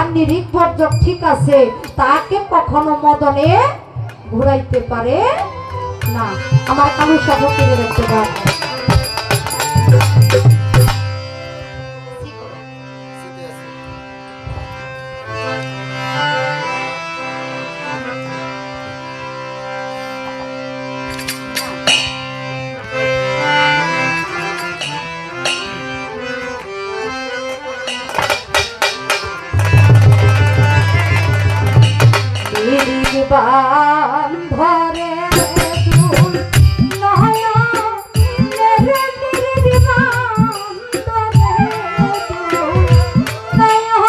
তার নিরিখ বর্জক ঠিক আছে, তাকে কখনো মদনে ঘুরাইতে পারে না। আমার কালু সব কিনে রাখতে পারে। বান্ধরে দুল নয়া মেরে দিদি বান্ধরে দুল নয়া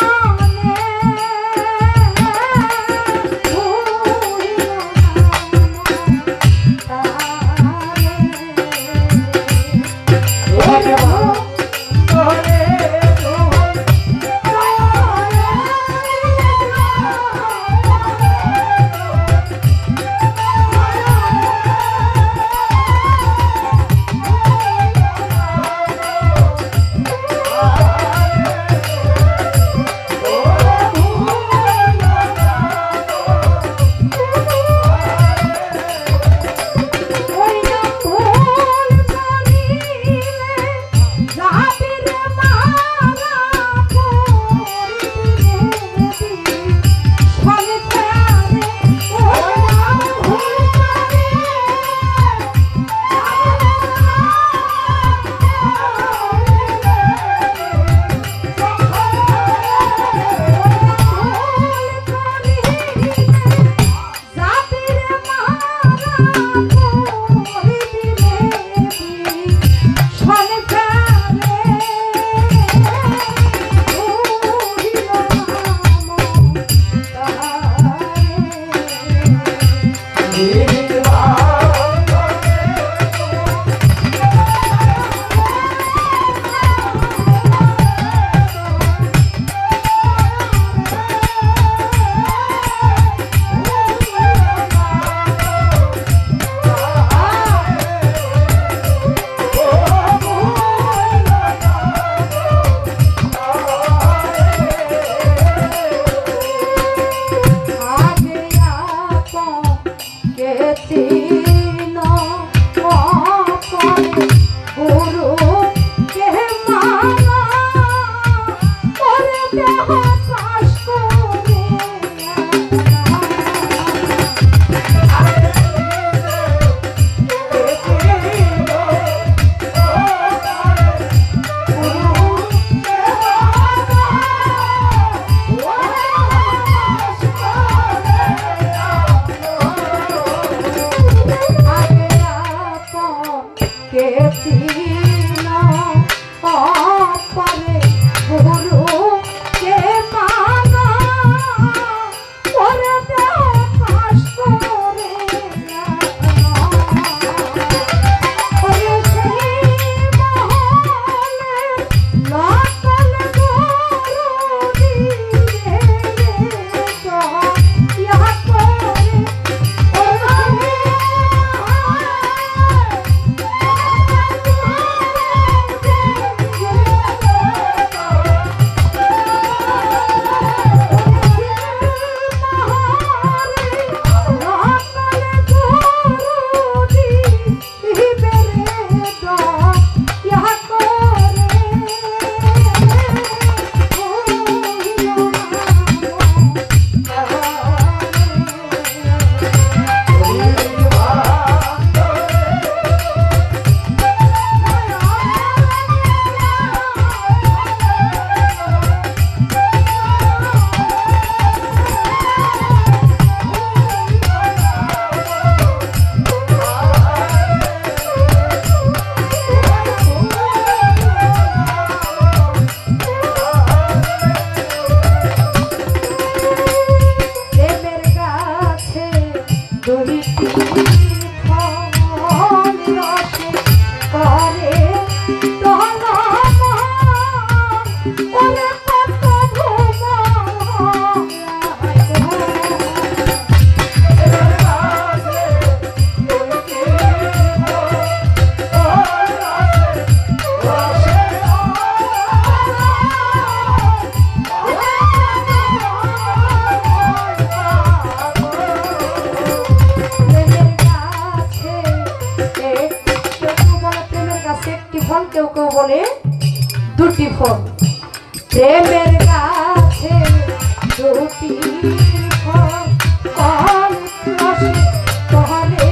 কেউ কেউ বলে দুটি ফল। প্রেমের গাছে দুটি ফল, ফল রসে তহলে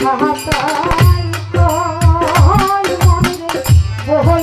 সাহাতাই কয় মনে রে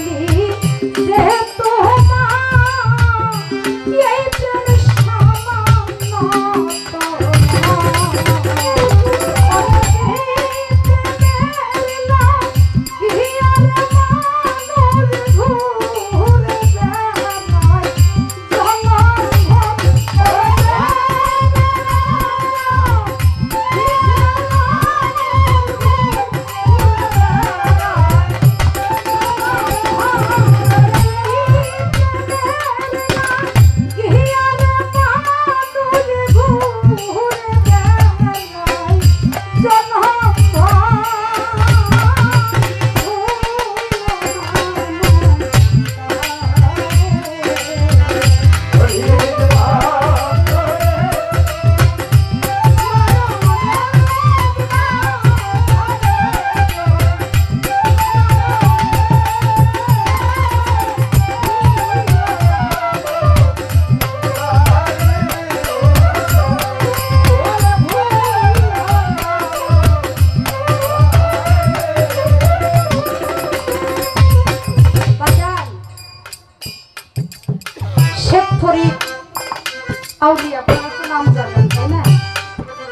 আউলিয়া, আপনারা তো নাম জানেন তাই না?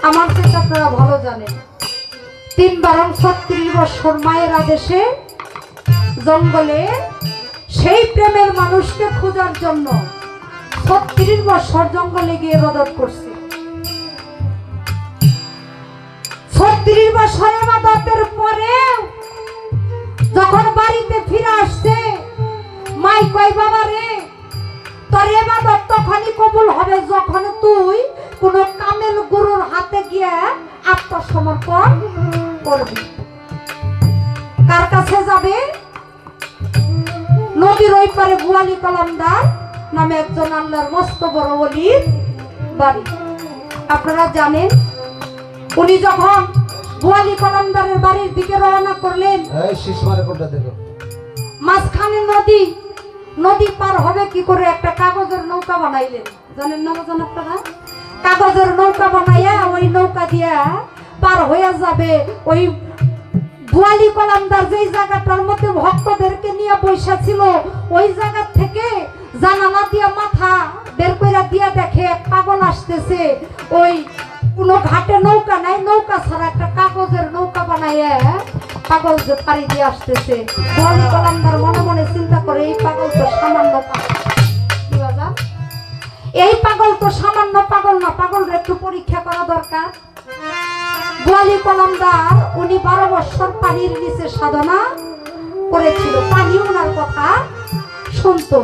আমার থেকে আপনারা ভালো জানেন। ৩-৩৬ বছর মায়ের আদেশে জঙ্গলে সেই প্রেমের মানুষকে খোঁজার জন্য ৩৬ বছর জঙ্গলে গিয়ে ইবাদত করছে। ৩৬ বছর ইবাদতের পরে যখন বাড়িতে ফিরে আসছে, মাই কয় বাবা রে, তোর ইবাদত তখনই কবুল হবে যখন তুই কোন কামেল গুরুর হাতে গিয়ে আত্মসমর্পণ করবি। কার কাছে যাবে? নদীর ওই পারে বুয়ালি কলমদার নামে একজন আল্লাহর মস্ত বড় ওলির বাড়ি। আপনারা জানেন, উনি যখন বুয়ালি কলমদারের বাড়ির দিকে রওনা করলেন, মাঝখানে নদী, নদী পার হবে কি করে একটা কাগজের নৌকা বানাইলেন। জানেন না জান আপনারা? কাগজের নৌকা বানাইয়া ওই নৌকা দিয়া পার হয়ে যাবে। ওই বুয়ালি কলমদার যেই জায়গাটার মধ্যে ভক্তদেরকে নিয়ে বসা ছিল, ওই জায়গা থেকে জানালা দিয়া মাথা বের করে দিয়া দেখে এক পাগল আসতেছে। ওই কোনো ঘাটে নৌকা নাই, নৌকা ছাড়া একটা কাগজের নৌকা বানাইয়া পাগল যে পাড়ি দিয়ে আসতেছে। বুয়ালি কলমদার মনে মনে চিন্তা করে, এই পাগল তো সামান্য পাগল, এই পাগল তো সামান্য পাগল না, পাগলরা একটু পরীক্ষা করা দরকার। বুয়ালি কলমদার উনি 12 বছর পানির নিচে সাধনা করেছিল। পানি ওনার কথা শুনতো।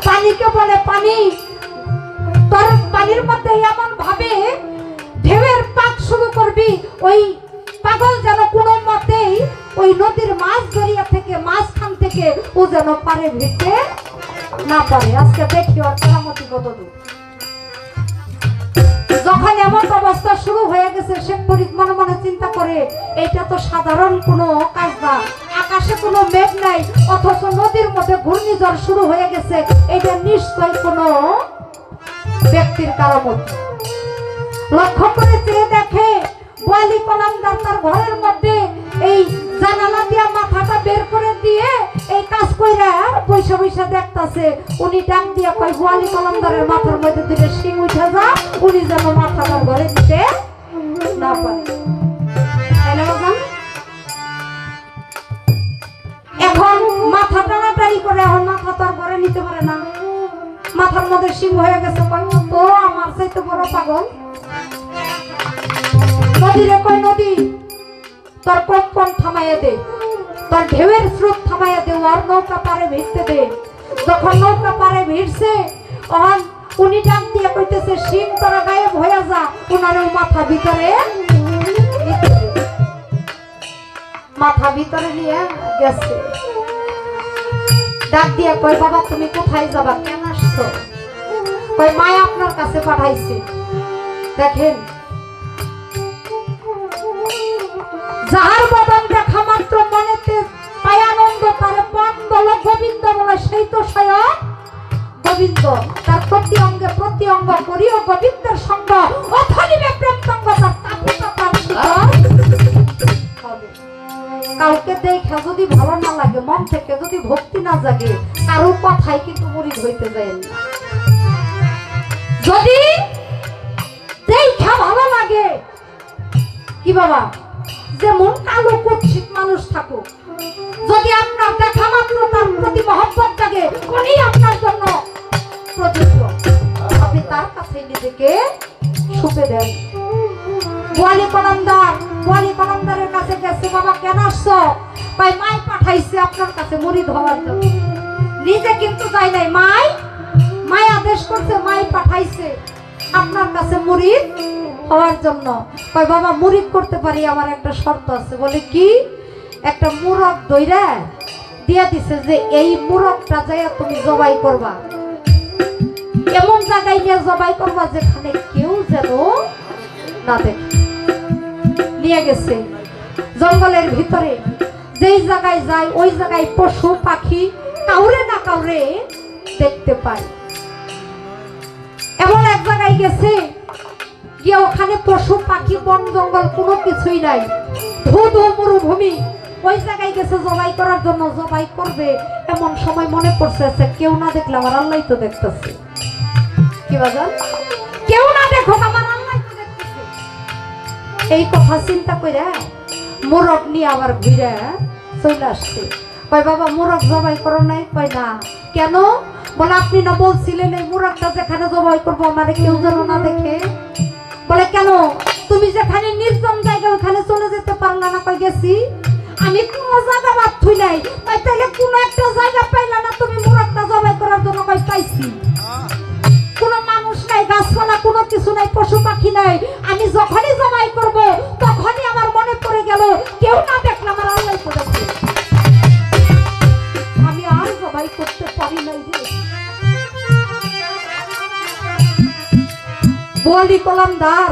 পানিকে বলে, পানি তোর পানির মধ্যে এমন ভাবে ঢেউয়ের পাক শুরু করবি, ওই পাগল যেন কোনো মতেই ওই নদীর মাছ দরিয়া থেকে, মাঝখান থেকে ও যেন পারে ভিড়তে না পারে। আজকে দেখি ওর কেরামতি কত দূর। যখন এমন অবস্থা শুরু হয়ে গেছে, শেখ ফরিদ মনে মনে চিন্তা করে, এটা তো সাধারণ কোনো কাজ না, আকাশে কোনো মেঘ নাই, অথচ নদীর মধ্যে ঘূর্ণিঝড় শুরু হয়ে গেছে, এটা নিশ্চয় কোনো ব্যক্তির কারামত। লক্ষ্য করে চেয়ে দেখে বুয়ালি কলমদার তার ঘরের মধ্যে এই জানালা দিয়া মাথাটা বের করে দিয়ে এই কাজ কইরা পয়সা পয়সা দেখতাছে। উনি ডাক দিয়া কয়, বুয়ালি কলমদারের মাথার মধ্যে দিলে শিং উঠে যা, উনি যেন মাথাটা ঘরে দিতে না পারে। এখন মাথা টানাটানি করে, এখন মাথা তো আর ঘরে নিতে পারে না, মাথার মধ্যে শিং হয়ে গেছে। কয়, তো আমার চাইতে বড় পাগল। নদীরে কয়, নদী তোর কম্পন থামাইয়া দে, তোর ঢেউয়ের স্রোত থামাইয়া দে, আর নৌকা পারে ভিড়তে দে। যখন নৌকা পারে ভিড়ছে, তখন উনি ডাক দিয়ে কইতেছে, শিং তোরা গায়েব হয়ে যা, ওনার মাথা ভিতরে, মাথা ভিতরে নিয়ে গেছে। ডাক দিয়ে কয়, বাবা তুমি কোথায় যাবা, কেন আসছো? কয়, মায়া আপনার কাছে পাঠাইছে। দেখেন, যাহার বদন দেখা মাত্র মনেতে পায়ানন্দ, তার পণ বল গোবিন্দ বলে, সেই তো স্বয়ং গোবিন্দ। তার প্রতি অঙ্গে প্রতি অঙ্গ করিও গোবিন্দের সঙ্গ, অথনিবে প্রেম তঙ্গ, তার তাপিতা তার হবে। কাউকে দেখা যদি ভালো না লাগে, মন থেকে যদি ভক্তি না জাগে, কারো কথাই কিন্তু মুরিদ হইতে যায় না। যদি দেখা ভালো লাগে, কি বাবা যেমন কালো কুৎসিত মানুষ থাকুক, যদি আপনার দেখা মাত্র তার প্রতি মহব্বত জাগে, উনি আপনার জন্য প্রযোজ্য, আপনি তার কাছে নিজেকে ছুপে দেন। বুয়ালি কলমদারের কাছে গেছে। বাবা কেন আসছো? ভাই মাই পাঠাইছে আপনার কাছে মুরিদ হওয়ার জন্য। নিজে কিন্তু যাই নাই, মাই আদেশ করছে, মাই পাঠাইছে আপনার কাছে মুরিদ হওয়ার জন্য। কয়, বাবা মুরিদ করতে পারি, আমার একটা শর্ত আছে। বলে কি? একটা মুরগ দইরা দিয়া দিছে, যে এই মুরগটা যাইয়া তুমি জবাই করবা, এমন জায়গায় গিয়ে জবাই করবা যেখানে কেউ যেন না দেখে। নিয়ে গেছে জঙ্গলের ভিতরে, যেই জায়গায় যায় ওই জায়গায় পশু পাখি কাউরে না কাউরে দেখতে পায়। এমন এক জায়গায় গেছে, গিয়ে ওখানে পশু পাখি বন জঙ্গল কোনো কিছুই নাই, ধুধু মরুভূমি। ওই জায়গায় গেছে জবাই করার জন্য, জবাই করবে। এমন সময় মনে পড়ছে, কেউ না দেখলে আমার আল্লাহ তো দেখতেছে। কি বাজার? কেউ দেখো আমার আল্লাহ তো দেখতেছে। এই কথা চিন্তা করে মোরগ নিয়ে আবার ঘুরে চলে আসছে। কয় বাবা মোরগ জবাই করো নাই? কয় না। কেন? বলে আপনি না বলছিলেন এই মোরগটা যেখানে জবাই করবো আমার কেউ যেন না দেখে। বলে কেন? তুমি যেখানে নির্জন জায়গা ওখানে চলে যেতে পারলা না? কই গেছি। আমি কোনো জায়গা বাদ থুই নাই। কই তাইলে কোনো একটা জায়গা পাইলা না তুমি মোরগটা জবাই করার জন্য? কই পাইছি। কোনো মানুষ নাই, গাছপালা কোনো কিছু নাই, পশু পাখি নাই। আমি যখনই জবাই করব তখনই আমার মনে পড়ে গেল কেউ না দেখলে আমার আল্লাহ তো দেখে। আমি আর জবাই করতে পারি নাই রে। বলি কলমদার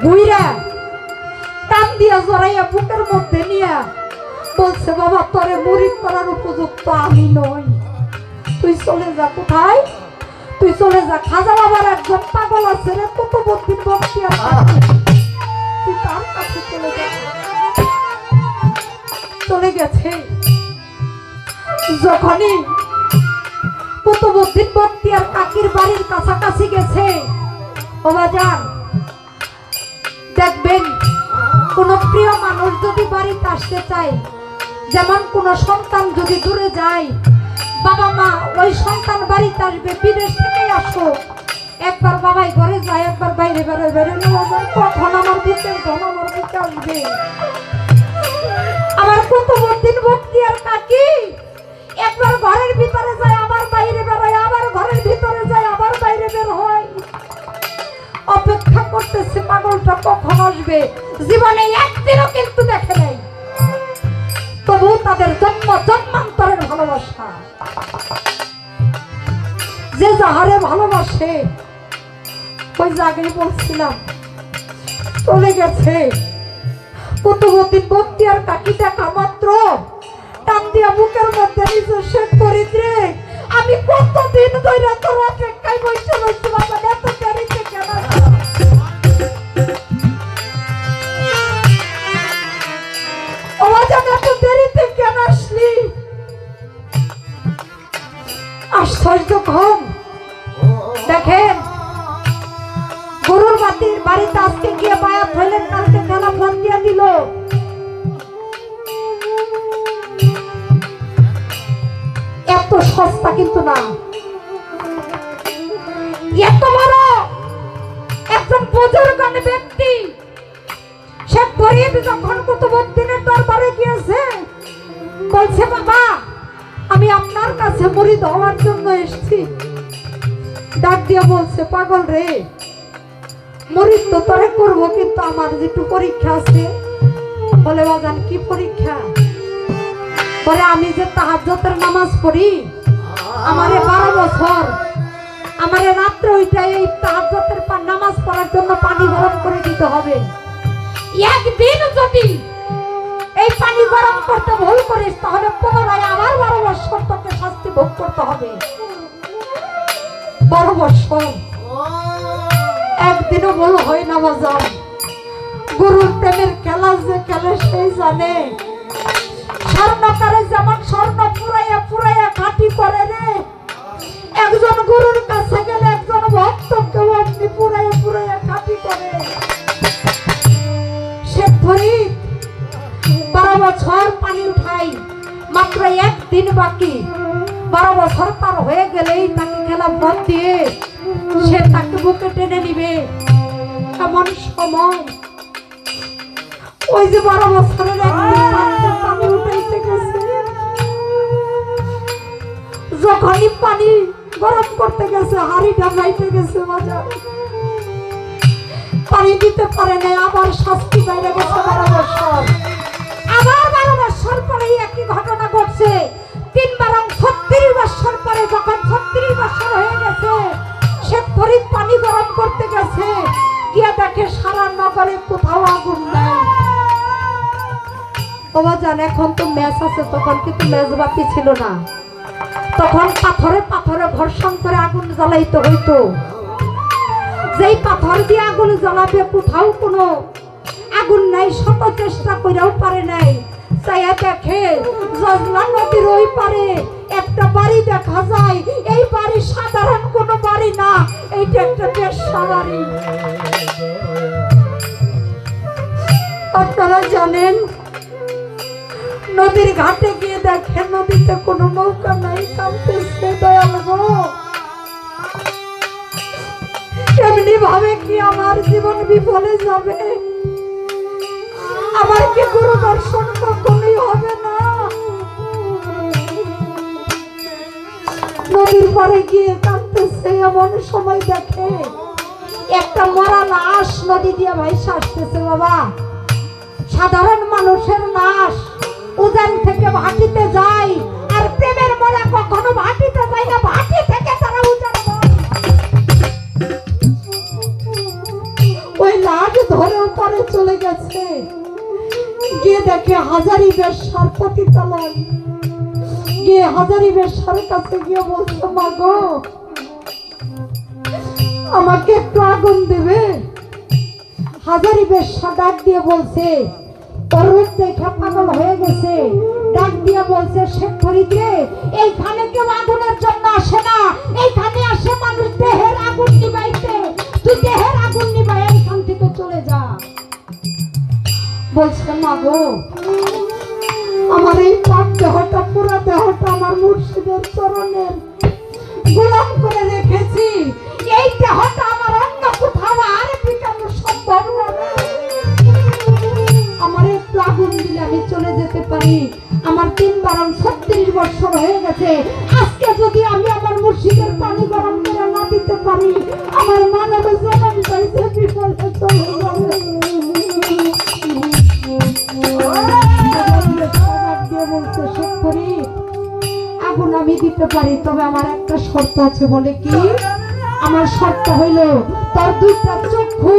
গুইরা টান দিয়া জড়াইয়া বুকের মধ্যে নিয়ে বলছে বাবা তোরে মুরিদ করার উপযুক্ত আমি নই, তুই চলে যা। কোথায়? তুই চলে যা। খাজা বাবার একজন পাগল আছে রে কুতুবউদ্দিন বখতিয়ার, তুই তার কাছে চলে যা। চলে গেছে। যখনই কুতুবউদ্দিন বখতিয়ার কাকির বাড়ির কাছাকাছি গেছে, ওবা যান দেখবেন কোন প্রিয় মানুষ যদি বাড়িতে আসতে চায়, যেমন কোন সন্তান যদি দূরে যায়, বাবা মা ওই সন্তান বাড়িতে আসবে, বিদেশ থেকে আসো, একবার বাবাই ঘরে যায়, একবার বাইরে বেরোয়, বেরোলে কখন আমার বুকে আসবে। আমার কুতুবউদ্দিন বখতিয়ার কাকি একবার ঘরের ভিতরে যায়, আবার বাইরে বেরোয়, আবার ঘরের ভিতরে যায়, আবার বাইরে বের হয়। অপেক্ষা করতেছে পাগলটা কখন আসবে। জীবনে একদিনও কিন্তু দেখে নাই, তবু তাদের জন্মান্তরের ভালোবাসা। যে যাহারে ভালোবাসে ওই জায়গায় বলছিলাম চলে গেছে। কুতুবউদ্দিন বখতিয়ার কাকি দেখা মাত্র টান দিয়া বুকের মধ্যে নিজে শেখ ফরিদরে আমি কতদিন ধরে তোর অপেক্ষায় বসে বসে বাবা এত দেরিতে কেন? এত দেরিতে কেন আসলি? আশ্চর্য ঘুম। দেখেন গরুর বাড়িতে আজকে গিয়ে বায়াত হইলেন, কালকে খেলা ফোন দিয়ে দিল। এত সস্তা কিন্তু না। এত বড় একজন বুজুর্গান ব্যক্তি শেখ ফরিদ যখন কুতুবউদ্দিনের দরবারে গিয়েছে, বলছে বাবা আমি আপনার কাছে মুরিদ হওয়ার জন্য এসেছি। ডাক দিয়ে বলছে পাগল রে, মুরিদ তো তোরে করবো, কিন্তু আমার যেটু পরীক্ষা আছে। বলে বাজান কি পরীক্ষা? বলে আমি যে তাহাজ্জুদের নামাজ পড়ি, আমারে 12 বছর আমারে রাত্রে ওইটা এই তাহাজ্জুদের নামাজ পড়ার জন্য পানি গরম করে দিতে হবে। একদিন যদি এই পানি গরম করতে ভুল করিস তাহলে পুনরায় আবার 12 বছর তোকে শাস্তি ভোগ করতে হবে। 12 বছর একদিনও ভুল হয় না বাজান। গুরুর প্রেমের খেলা যে খেলে সেই জানে। স্বর্ণকারে যেমন স্বর্ণ পুরাইয়া পুরাইয়া ঘাটি করে রে, একজন গুরুর কাছে গেলে একজন ভক্তকেও আপনি পুরাইয়া পুরাইয়া ঘাটি করে। শেখ ফরিদ 12 বছর পানি উঠাই, মাত্র একদিন বাকি। 12 বছর পার হয়ে গেলেই তাকে খেলা ভোট দিয়ে সে তাকে বুকে টেনে নিবে। এমন সময় ওই যে 12 বছরের একদিন পানি উঠাইতে গেছে, যখনই পানি গরম করতে গেছে হাড়িটা নাইতে গেছে, বাজার পানি দিতে পারে নাই, আবার শাস্তি বাইরে গেছে 12 বছর। আবার 12 বছর পরে একই ঘটনা ঘটছে। 3 বারং 36 বছর পরে যখন 36 বছর হয়ে গেছে, শেখ ফরিদ পানি গরম করতে গেছে, গিয়ে দেখে সারা নগরে কোথাও আগুন নাই। বাবা জান এখন তো ম্যাচ আছে, তখন কিন্তু মেজবাতি ছিল না। তখন পাথরে পাথরে ঘর্ষণ করে আগুন জ্বালাইতে হইতো। যেই পাথর দিয়ে আগুন জ্বালাবে কোথাও কোনো আগুন নাই, শত চেষ্টা করেও পারে নাই। চাইয়া দেখে যজনা নদীর ওই পারে একটা বাড়ি দেখা যায়। এই বাড়ি সাধারণ কোনো বাড়ি না, এইটা একটা বেশ্যা বাড়ি। আপনারা জানেন নদীর ঘাটে গিয়ে দেখেন নদীতে কোনো নৌকা নাই, কাঁপতেছে। দয়াল গো, এমনি ভাবে কি আমার জীবন বিফলে যাবে? আমার কি গুরু দর্শন কখনোই হবে না? নদীর পরে গিয়ে কাঁদতেছে। এমন সময় দেখে একটা মরা লাশ নদী দিয়ে ভাইসা আসতেছে। বাবা, সাধারণ মানুষের লাশ উজান থেকে ভাটিতে যায়, আর প্রেমের মরা কখনো ভাটিতে যায় না, ভাটি থেকে তারা উজান ওই লাশ ধরে পরে চলে গেছে। গিয়ে দেখে হাজারি বেশ্যার পতিতালয়। গিয়ে হাজারি বেশ্যার কাছে গিয়ে বলছে, মা গো, আমাকে একটু আগুন দেবে? হাজারি বেশ্যা ডাক দিয়ে বলছে, ওর রূপ দেখে পাগল হয়ে গেছে। ডাক দিয়ে বলছে, শেখ ফরিদ রে, এইখানে কেউ আগুনের জন্য আসে না, এইখানে আসে মানুষ দেহের আগুন নিবাইতে। তুই দেহের আগুন নিবাই এইখান থেকে চলে যা। বলছে, মা গো, আমার এই পাপ দেহটা, পুরো দেহটা আমার মুর্শিদের চরণের গোলাম করে রেখেছি। এই দেহটা আমার অন্য কোথাও আর বিকানো সম্ভব না। আমার একটু আগুন দিলে আমি চলে যেতে পারি। আমার ৩-৩ বছর হয়ে গেছে। আজকে যদি আমি আমার মুর্শিদের পানি গরম করে না দিতে পারি, আমার মানবে জনম চাইতে বিপদে চলে যাবে। বলছে, শেখ ফরিদ, আগুন আমি দিতে পারি, তবে আমার একটা শর্ত আছে। বলে কি? আমার শর্ত হইল তোর 2টা চক্ষু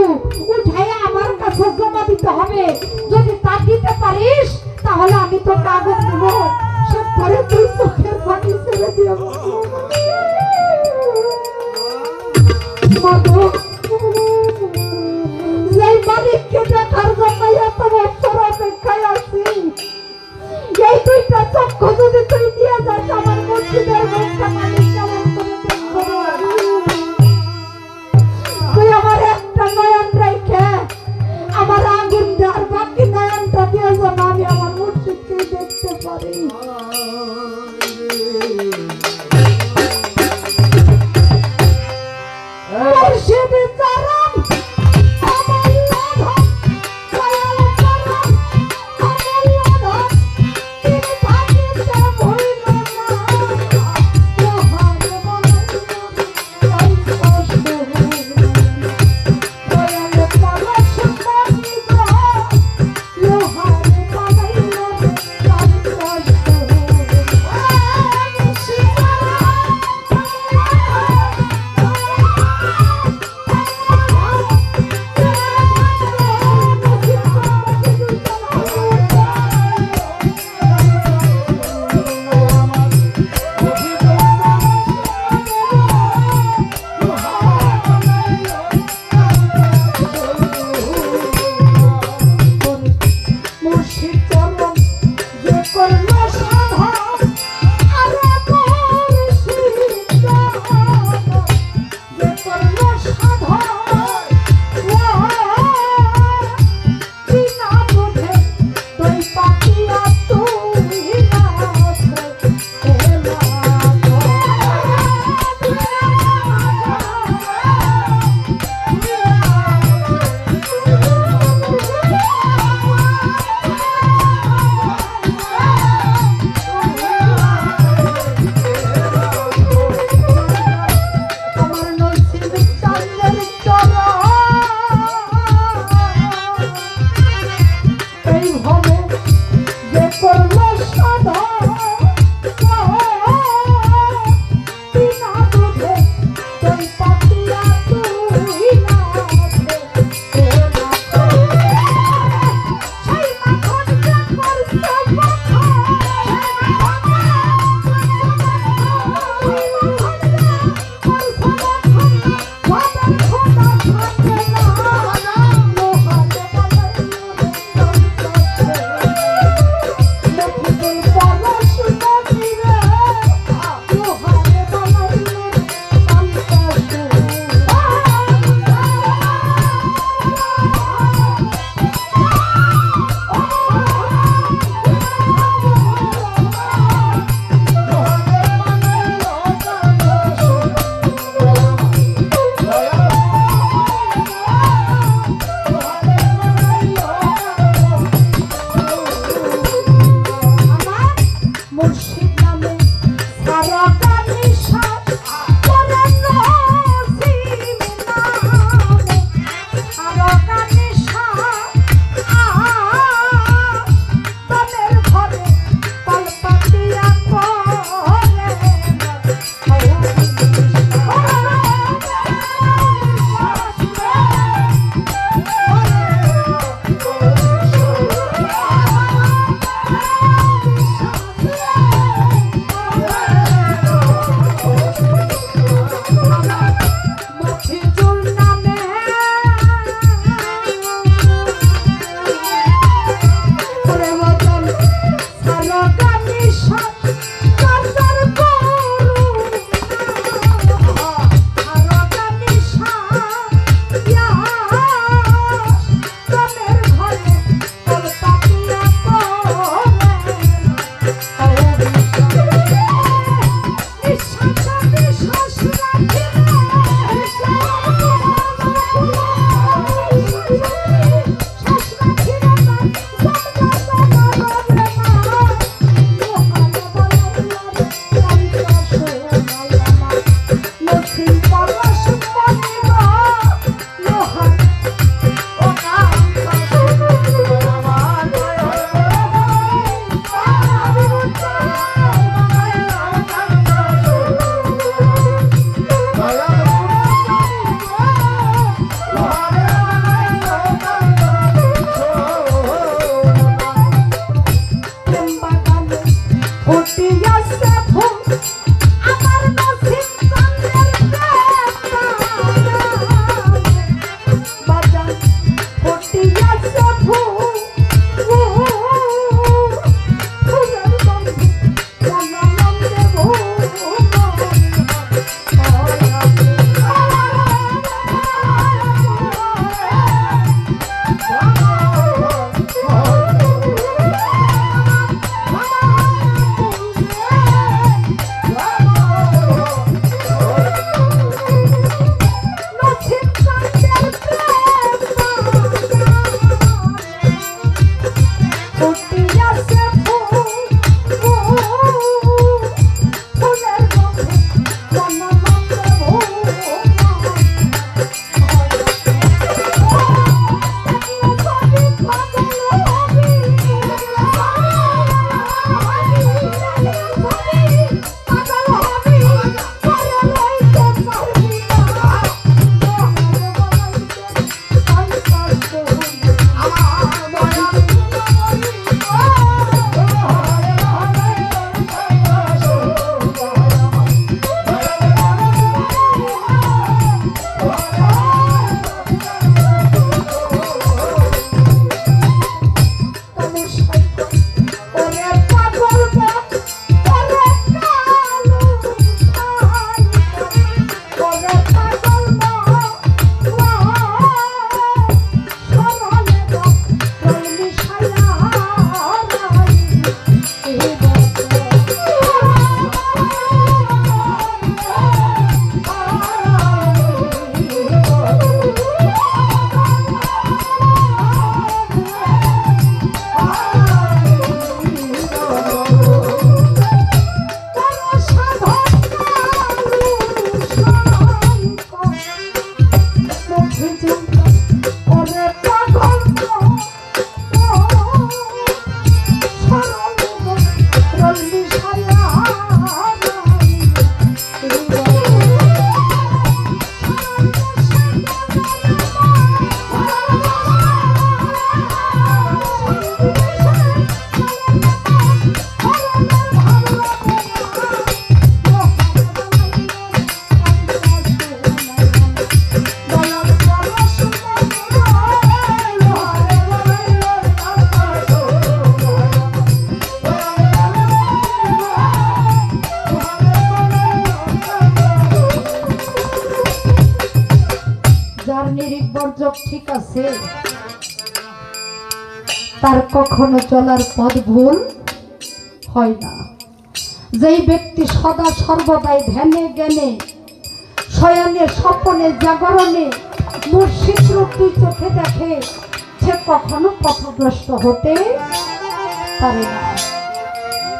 উঠাইয়া আমার কাছে জমা দিতে হবে। যদি তা দিতে পারিস তাহলে আমি তোকে আগুন দেব। শেখ ফরিদ 2 চোখের পানি ছেড়ে দিয়ে যেই মালিককে দেখার জন্য এত বছর অপেক্ষায় আছি, এই 2টা চক্ষু যদি তুই দিয়ে যাস, আমার মুর্শিদের মুখটা মালিক কেমন করে দেখবো? তুই আমার একটা নয়ন রেখে আমার আগুন দেওয়ার বাকি নয়নটা দিয়ে যেন আমি আমার মুর্শিদকে দেখতে পারি। মুর্শিদ চরণ বর্জক ঠিক আছে, তার কখনো চলার পথ ভুল হয় না। যেই ব্যক্তি সদা সর্বদাই ধ্যানে জ্ঞানে শয়নে স্বপনে জাগরণে মুর্শিদ রূপ দুই চোখে দেখে, সে কখনো পথভ্রষ্ট হতে পারে না।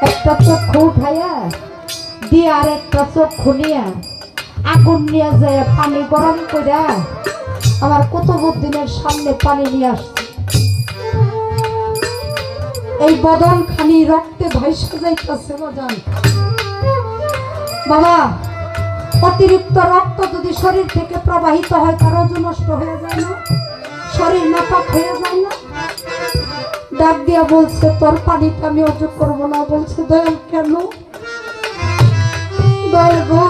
একটা চক্ষু উঠাইয়া দিয়ে আর একটা চক্ষু নিয়ে আগুন নিয়ে যায় পানি গরম করে আমার কুতুবউদ্দিনের সামনে পানি নিয়ে আসছে। এই বদন খানি রক্তে ভাইসা যাইতেছে। বাবা, অতিরিক্ত রক্ত যদি শরীর থেকে প্রবাহিত হয় তার ওজন নষ্ট হয়ে যায় না, শরীর নাপাক হয়ে যায় না। ডাক দিয়া বলছে, তোর পানিটা আমি অজু করবো না। বলছে, দয়াল কেন? দয়াল গো,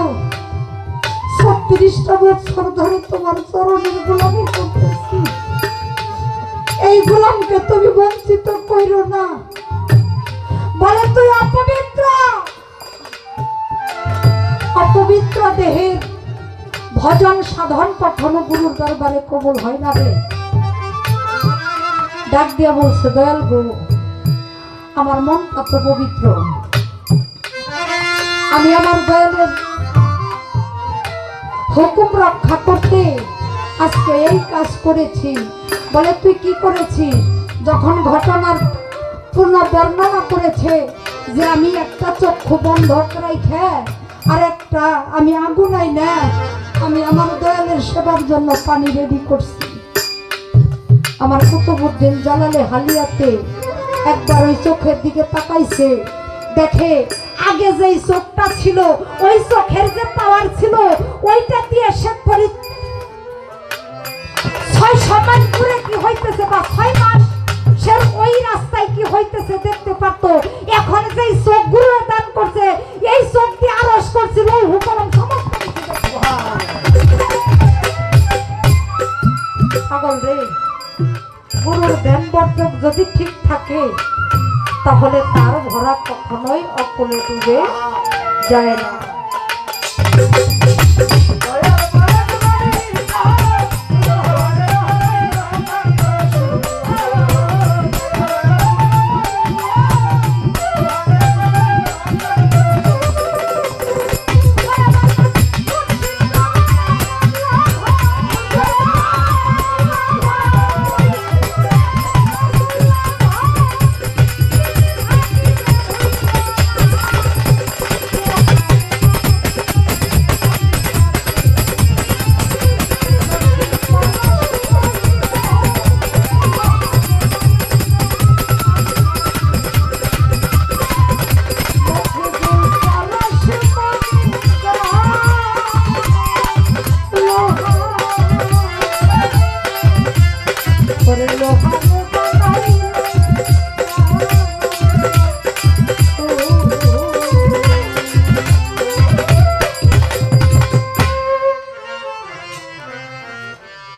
36টা বছর ধরে তোমার চরণের গোলামি করতেছি, এই গোলামকে তুমি বঞ্চিত করো না। বলে, তুই অপবিত্র অপবিত্র দেহের ভজন সাধন পঠন গুরুর দরবারে কবুল হয় না রে। ডাক দিয়া বলছে, দয়াল গুরু, আমার মনটা তো পবিত্র, আমি আমার দয়ালের হুকুম রক্ষা করতে আজকে এই কাজ করেছি। বলে, তুই কি করেছিস? যখন ঘটনার পূর্ণ বর্ণনা করেছে যে আমি একটা চক্ষু বন্ধ রাইখে আর একটা আমি আগুনাই না, আমি আমার দয়ালের সেবার জন্য পানি রেডি করছি। আমার কুতুবউদ্দিন জালালে হালিয়াতে একবার ওই চোখের দিকে তাকাইছে, দেখে আগে যেই চোখটা ছিল ওই চোখের যে পাওয়ার ছিল ওইটা দিয়ে সে 6 মাস ঘুরে কি হইতেছে বা 6 মাস সে ওই রাস্তায় কি হইতেছে দেখতে পারত। এখন যেই চোখ গুরু দান করছে এই চোখ দিয়ে আরস করছিল হুকুম সমস্ত পাগল রে। গুরুর ধ্যান বর্তক যদি ঠিক থাকে তাহলে তার ভরা কখনোই অকলে ডুবে যায় না।